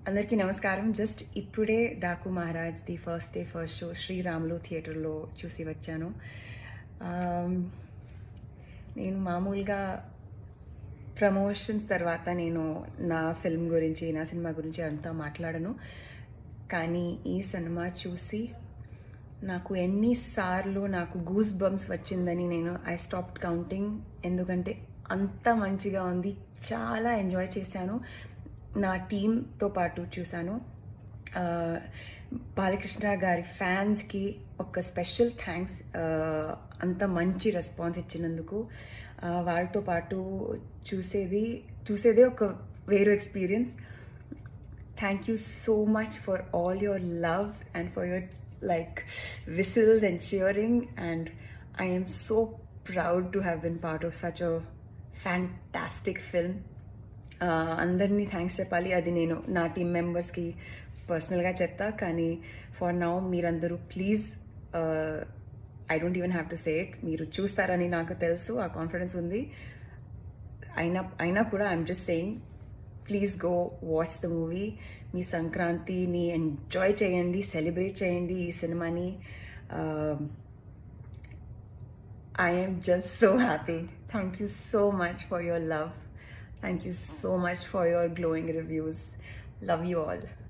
అందరికీ నమస్కారం. జస్ట్ ఇప్పుడే 'Daaku Maharaj' the first day first show Sriramulu థియేటర్‌లో చూసి వచ్చాను. ఆహ్, నేను మామూలుగా ప్రమోషన్స్ తర్వాత నేను నా ఫిల్మ్ గురించి, నా సినిమా గురించి అంతా మాట్లాడను. కానీ ఈ సినిమా చూసి నాకు ఎన్నిసార్లు నాకు గూస్ బంప్స్ వచ్చిందని ఐ స్టాప్డ్ కౌంటింగ్. ఎందుకంటే అంత మంచిగా ఉంది. చాలా ఎంజాయ్ చేశాను. నా టీమ్‌తో పాటు చూశాను. బాలకృష్ణ గారి ఫ్యాన్స్‌కి ఒక స్పెషల్ థ్యాంక్స్, అంత మంచి రెస్పాన్స్ ఇచ్చినందుకు. వాళ్ళతో పాటు చూసేదే ఒక వేరే experience. Thank you so much for all your love and for your whistles and cheering, and I am so proud to have been part of such a fantastic film. అందరినీ thanks చెప్పాలి. అది నేను నా టీమ్ మెంబర్స్కి పర్సనల్గా చెప్తా. కానీ for now మీరందరూ please, I don't even have to say it, మీరు చూస్తారని నాకు తెలుసు, ఆ కాన్ఫిడెన్స్ ఉంది. అయినా కూడా I'm just saying, please go watch the movie. మీ సంక్రాంతిని ఎంజాయ్ చేయండి, సెలబ్రేట్ చేయండి ఈ సినిమాని. I am just so happy. Thank you so much for your love. Thank you so much for your glowing reviews. Love you all.